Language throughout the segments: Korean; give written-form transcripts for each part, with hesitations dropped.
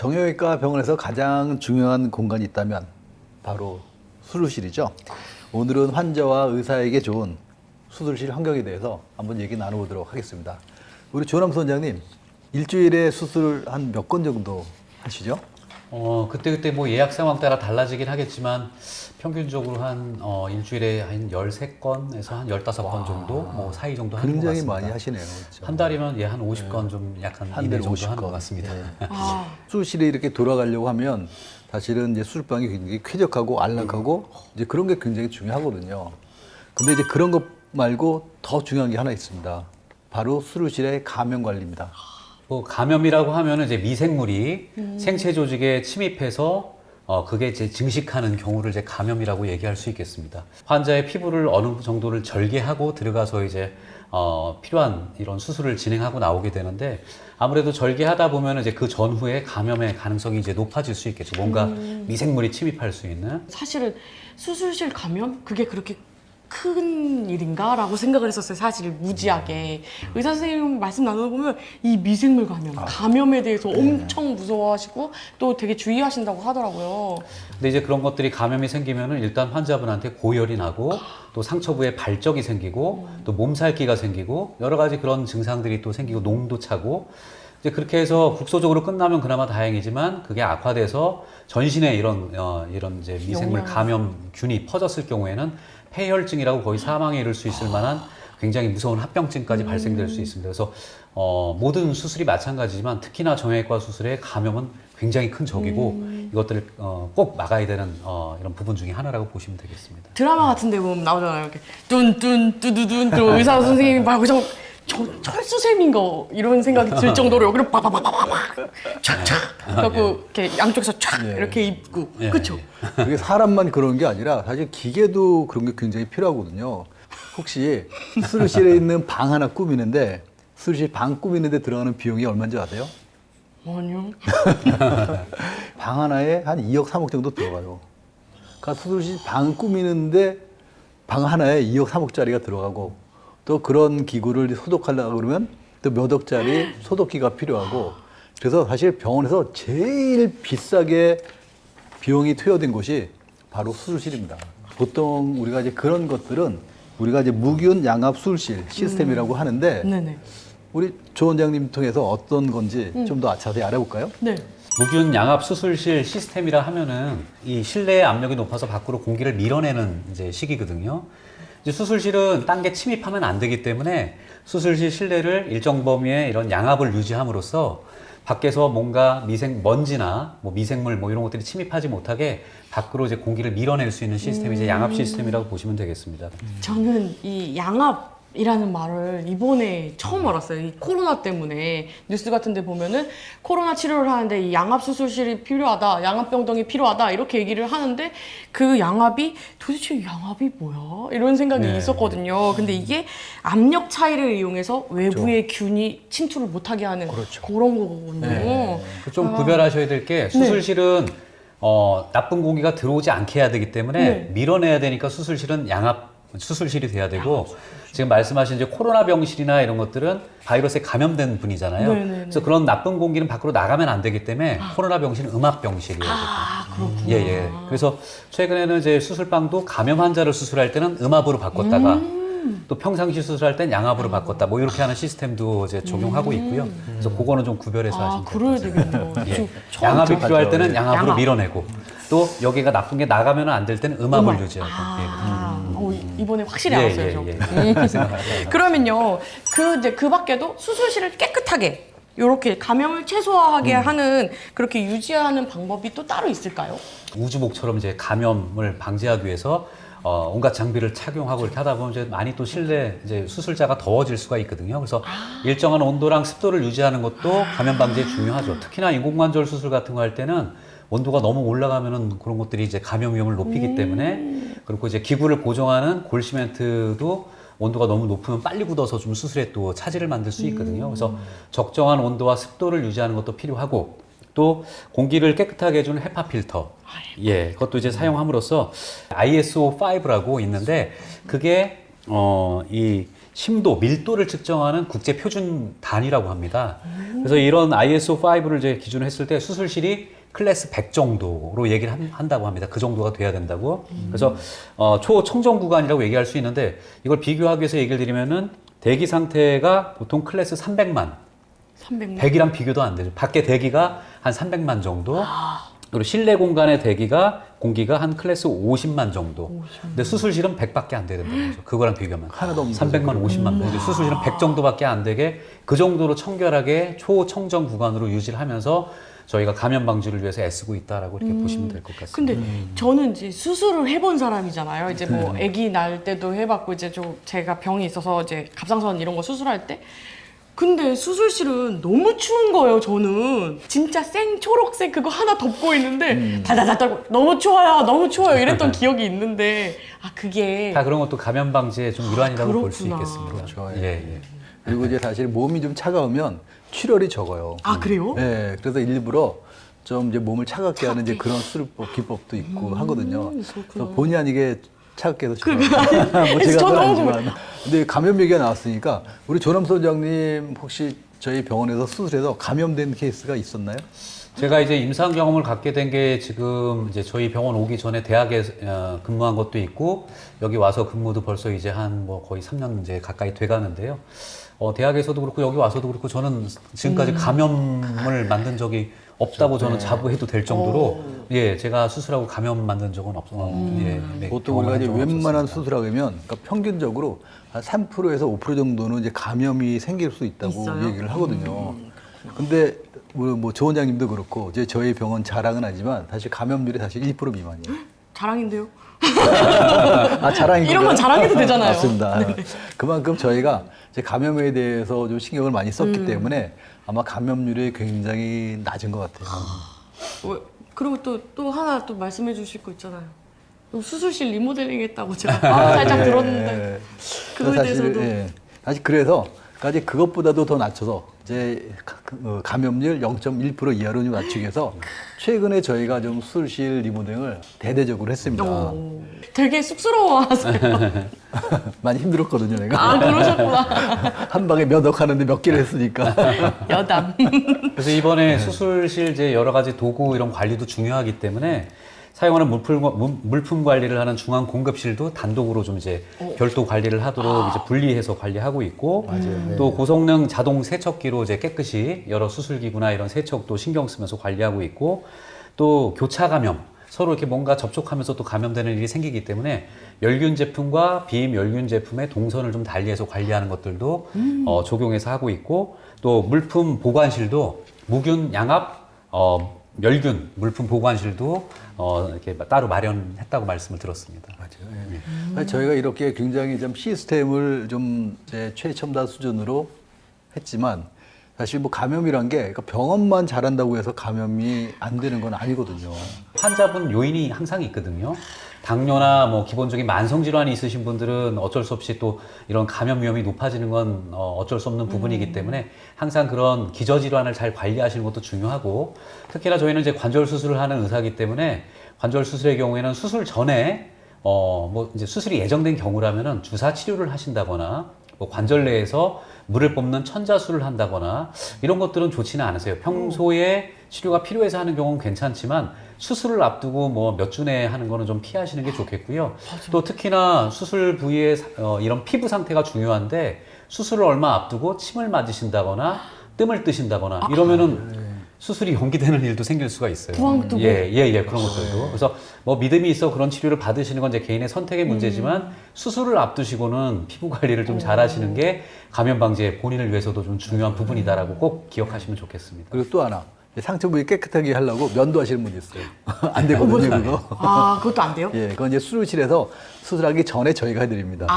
정형외과 병원에서 가장 중요한 공간이 있다면 바로 수술실이죠. 오늘은 환자와 의사에게 좋은 수술실 환경에 대해서 한번 얘기 나눠보도록 하겠습니다. 우리 조남수 원장님, 일주일에 수술 한 몇 건 정도 하시죠? 그때 뭐 예약 상황 따라 달라지긴 하겠지만 평균적으로 한 일주일에 한 13건에서 한 15건 정도 뭐 사이 정도 하는 것 굉장히 같습니다. 많이 하시네요. 그렇죠? 한 달이면 한 50건 좀 약한 한 이내 달에 정도 50건. 하는 것 같습니다. 예. 수술실에 이렇게 돌아가려고 하면 사실은 이제 수술방이 굉장히 쾌적하고 안락하고 이제 그런 게 굉장히 중요하거든요. 근데 이제 그런 것 말고 더 중요한 게 하나 있습니다. 바로 수술실의 감염 관리입니다. 뭐 감염이라고 하면은 이제 미생물이 생체 조직에 침입해서 그게 이제 증식하는 경우를 이제 감염이라고 얘기할 수 있겠습니다. 환자의 피부를 어느 정도를 절개하고 들어가서 이제 필요한 이런 수술을 진행하고 나오게 되는데 아무래도 절개하다 보면 이제 그 전후에 감염의 가능성이 이제 높아질 수 있겠죠. 뭔가 미생물이 침입할 수 있는. 사실은 수술실 감염? 그게 그렇게 큰 일인가? 라고 생각을 했었어요. 사실 무지하게. 의사 선생님 말씀 나눠보면 이 미생물 감염에 대해서 엄청 무서워하시고 또 되게 주의하신다고 하더라고요. 근데 이제 그런 것들이 감염이 생기면은 일단 환자분한테 고열이 나고 또 상처부에 발적이 생기고 또 몸살기가 생기고 여러 가지 그런 증상들이 또 생기고 농도 차고 이제 그렇게 해서 국소적으로 끝나면 그나마 다행이지만 그게 악화돼서 전신에 이런 이제 미생물 감염균이 퍼졌을 경우에는 폐혈증이라고 거의 사망에 이를 수 있을 만한 굉장히 무서운 합병증까지 발생될 수 있습니다. 그래서 모든 수술이 마찬가지지만 특히나 정형외과 수술의 감염은 굉장히 큰 적이고 이것들을 꼭 막아야 되는 이런 부분 중에 하나라고 보시면 되겠습니다. 드라마 같은 데 보면 나오잖아요. 이렇게 뚠뚠 뚜두둔 또 의사 선생님이 막 그냥 철수샘인가 이런 생각이 들 정도로 여기를 빠바바바바박 촥촥 그래갖고 이렇게 양쪽에서 촥 이렇게 입고 그쵸? 그게 사람만 그런 게 아니라 사실 기계도 그런 게 굉장히 필요하거든요. 혹시 수술실에 있는 방 하나 꾸미는데 수술실 방 꾸미는데 들어가는 비용이 얼마인지 아세요? 아니요. 방 하나에 한 2억, 3억 정도 들어가요. 그러니까 수술실 방 꾸미는데 방 하나에 2억, 3억짜리가 들어가고 또 그런 기구를 소독하려고 그러면 또 몇 억짜리 소독기가 필요하고 그래서 사실 병원에서 제일 비싸게 비용이 투여된 곳이 바로 수술실입니다. 보통 우리가 이제 그런 것들은 우리가 이제 무균 양압 수술실 시스템이라고 하는데 네네. 우리 조 원장님 통해서 어떤 건지 좀 더 자세히 알아볼까요? 네. 무균 양압 수술실 시스템이라 하면은 이 실내의 압력이 높아서 밖으로 공기를 밀어내는 이제 식이거든요. 이제 수술실은 딴 게 침입하면 안 되기 때문에 수술실 실내를 일정 범위의 이런 양압을 유지함으로써 밖에서 뭔가 먼지나 뭐 미생물 뭐 이런 것들이 침입하지 못하게 밖으로 이제 공기를 밀어낼 수 있는 시스템이 이제 양압 시스템이라고 보시면 되겠습니다. 저는 이 양압이라는 말을 이번에 처음 알았어요. 이 코로나 때문에 뉴스 같은 데 보면은 코로나 치료를 하는데 이 양압 수술실이 필요하다, 양압병동이 필요하다 이렇게 얘기를 하는데 그 양압이 도대체 양압이 뭐야? 이런 생각이 있었거든요. 근데 이게 압력 차이를 이용해서 외부의 균이 침투를 못하게 하는 그런 거거든요. 좀 구별하셔야 될 게 수술실은 나쁜 공기가 들어오지 않게 해야 되기 때문에 밀어내야 되니까 수술실은 양압 수술실이 돼야 되고 지금 말씀하신 이제 코로나 병실이나 이런 것들은 바이러스에 감염된 분이잖아요. 그래서 그런 나쁜 공기는 밖으로 나가면 안 되기 때문에 코로나 병실은 음압 병실이에요. 그렇구나. 예. 그래서 최근에는 이제 수술방도 감염 환자를 수술할 때는 음압으로 바꿨다가 또 평상시 수술할 땐 양압으로 바꿨다. 뭐 이렇게 하는 시스템도 이제 적용하고 있고요. 그래서 그거는 좀 구별해서 하시면 돼요. 그래야 되겠네요. 예. 양압이 필요할 때는 양압으로 밀어내고 또 여기가 나쁜 게 나가면 안 될 때는 음압을 유지하고. 이번에 확실히 알았어요. 그러면요, 그 밖에도 수술실을 깨끗하게 이렇게 감염을 최소화하게 하는 그렇게 유지하는 방법이 또 따로 있을까요? 우주복처럼 이제 감염을 방지하기 위해서 온갖 장비를 착용하고 이렇게 하다 보면 이제 많이 또 실내 이제 수술자가 더워질 수가 있거든요. 그래서 일정한 온도랑 습도를 유지하는 것도 감염 방지에 중요하죠. 특히나 인공관절 수술 같은 거 할 때는 온도가 너무 올라가면은 그런 것들이 이제 감염 위험을 높이기 때문에 그리고 이제 기구를 고정하는 골시멘트도 온도가 너무 높으면 빨리 굳어서 좀 수술에 또 차질을 만들 수 있거든요. 그래서 적정한 온도와 습도를 유지하는 것도 필요하고 또 공기를 깨끗하게 해주는 헤파 필터, 그것도 이제 사용함으로써 ISO 5라고 있는데 그게 이 심도, 밀도를 측정하는 국제 표준 단위라고 합니다. 그래서 이런 ISO5를 이제 기준으로 했을 때 수술실이 클래스 100 정도로 얘기를 한다고 합니다. 그 정도가 돼야 된다고. 그래서 초청정 구간이라고 얘기할 수 있는데 이걸 비교하기 위해서 얘기를 드리면은 대기 상태가 보통 클래스 300만. 300만. 100이랑 비교도 안 되죠. 밖에 대기가 한 300만 정도. 그리고 실내 공간의 공기가 한 클래스 50만 정도. 근데 수술실은 100밖에 안 되는 거죠. 그거랑 비교하면. 하나도 없는 300만, 50만. 근데 수술실은 100 정도밖에 안 되게 그 정도로 청결하게 초청정 구간으로 유지를 하면서 저희가 감염 방지를 위해서 애쓰고 있다라고 이렇게 보시면 될 것 같습니다. 근데 저는 이제 수술을 해본 사람이잖아요. 이제 뭐 아기 낳을 때도 해봤고 이제 좀 제가 병이 있어서 이제 갑상선 이런 거 수술할 때. 근데 수술실은 너무 추운 거예요. 저는 진짜 생 초록색 그거 하나 덮고 있는데 달달달 떨고 너무 추워요, 너무 추워요 이랬던 기억이 있는데 그게 다 그런 것도 감염 방지의 좀 일환이라고 볼 수 그렇구나. 있겠습니다. 그렇죠. 예, 예. 그리고 이제 사실 몸이 좀 차가우면 출혈이 적어요. 그래요? 네, 그래서 일부러 좀 이제 몸을 차갑게 하는 이제 그런 수술법 기법도 있고 하거든요. 그렇구나. 그래서 본의 아니게 차갑게 해서 뭐 저 제가 그건 너무 아니지만 근데 감염 얘기가 나왔으니까 우리 조남수 원장님 혹시 저희 병원에서 수술해서 감염된 케이스가 있었나요? 제가 이제 임상 경험을 갖게 된 게 지금 이제 저희 병원 오기 전에 대학에 근무한 것도 있고 여기 와서 근무도 벌써 이제 한 뭐 거의 3년 이제 가까이 돼 가는데요. 대학에서도 그렇고 여기 와서도 그렇고 저는 지금까지 감염을 만든 적이 없다고 저는 자부해도 될 정도로 예, 제가 수술하고 감염 만든 적은 없어요. 예, 네, 보통 우리가 이제 경험한 적은 웬만한 없었습니다. 수술하게 하면 그러니까 평균적으로 한 3%에서 5% 정도는 이제 감염이 생길 수 있다고 있어요? 얘기를 하거든요. 근데 뭐 조 원장님도 그렇고 이제 저희 병원 자랑은 아니지만 사실 감염률이 사실 1% 미만이에요. 자랑인데요. 자랑인 이런 건 건가요? 자랑해도 되잖아요. 맞습니다. 그만큼 저희가 이제 감염에 대해서 좀 신경을 많이 썼기 때문에 아마 감염률이 굉장히 낮은 것 같아요. 그리고 또 하나 또 말씀해 주실 거 있잖아요. 수술실 리모델링 했다고 제가 살짝 예. 들었는데 그거에 사실, 대해서도 예. 사실 그래서 까지 그것보다도 더 낮춰서 이제 감염률 0.1% 이하로 좀 낮추기 위해서 최근에 저희가 좀 수술실 리모델링을 대대적으로 했습니다. 되게 쑥스러워하세요. 많이 힘들었거든요, 내가. 그러셨구나. 한 방에 몇 억 하는데 몇 개를 했으니까. 여담. 그래서 이번에 수술실 이제 여러 가지 도구 이런 관리도 중요하기 때문에 사용하는 물품 관리를 하는 중앙 공급실도 단독으로 좀 이제 별도 관리를 하도록 이제 분리해서 관리하고 있고 또 고성능 자동 세척기로 이제 깨끗이 여러 수술기구나 이런 세척도 신경 쓰면서 관리하고 있고 또 교차 감염 서로 이렇게 뭔가 접촉하면서 또 감염되는 일이 생기기 때문에 멸균 제품과 비멸균 제품의 동선을 좀 달리해서 관리하는 것들도 적용해서 하고 있고 또 물품 보관실도 무균 양압 멸균 물품 보관실도 이렇게 따로 마련했다고 말씀을 들었습니다. 맞아요. 예. 저희가 이렇게 굉장히 좀 시스템을 좀 이제 최첨단 수준으로 했지만 사실 뭐 감염이란 게 그러니까 병원만 잘한다고 해서 감염이 안 되는 건 아니거든요. 환자분 요인이 항상 있거든요. 당뇨나 뭐 기본적인 만성 질환이 있으신 분들은 어쩔 수 없이 또 이런 감염 위험이 높아지는 건 어쩔 수 없는 부분이기 때문에 항상 그런 기저 질환을 잘 관리하시는 것도 중요하고 특히나 저희는 이제 관절 수술을 하는 의사이기 때문에 관절 수술의 경우에는 수술 전에 뭐 이제 수술이 예정된 경우라면은 주사 치료를 하신다거나 뭐 관절 내에서 물을 뽑는 천자수를 한다거나 이런 것들은 좋지는 않으세요. 평소에 치료가 필요해서 하는 경우는 괜찮지만 수술을 앞두고 뭐 몇 주 내에 하는 거는 좀 피하시는 게 좋겠고요. 또 특히나 수술 부위의 이런 피부 상태가 중요한데 수술을 얼마 앞두고 침을 맞으신다거나 뜸을 뜨신다거나 이러면은 수술이 연기되는 일도 생길 수가 있어요. 부항 뜨고. 예, 그런 것들도. 그래서 뭐 믿음이 있어 그런 치료를 받으시는 건 이제 개인의 선택의 문제지만 수술을 앞두시고는 피부 관리를 좀 잘 하시는 게 감염 방지에 본인을 위해서도 좀 중요한 부분이다라고 꼭 기억하시면 좋겠습니다. 그리고 또 하나 상처 부위 깨끗하게 하려고 면도 하시는 분이 있어요. 안 되거든요, 그거. 그것도 안 돼요? 예, 그건 이제 수술실에서 수술하기 전에 저희가 해드립니다.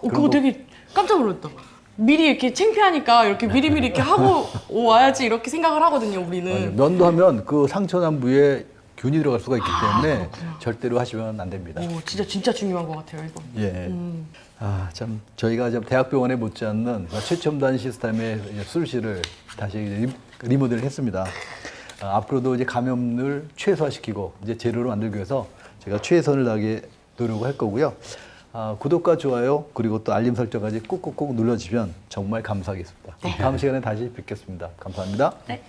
예. 그거 되게 깜짝 놀랐다. 미리 이렇게 창피하니까 이렇게 미리미리 이렇게 하고 와야지 이렇게 생각을 하거든요, 우리는. 맞아요. 면도하면 그 상처난 부위에 균이 들어갈 수가 있기 때문에 절대로 하시면 안 됩니다. 진짜 중요한 것 같아요, 이거. 예. 참 저희가 좀 대학병원에 못지않는 최첨단 시스템의 수술실을 다시 리모델을 했습니다. 앞으로도 이제 감염을 최소화시키고 이제 재료로 만들기 위해서 제가 최선을 다하게 노력을 할 거고요. 구독과 좋아요 그리고 또 알림 설정까지 꾹꾹꾹 눌러주시면 정말 감사하겠습니다. 다음 시간에 다시 뵙겠습니다. 감사합니다. 네.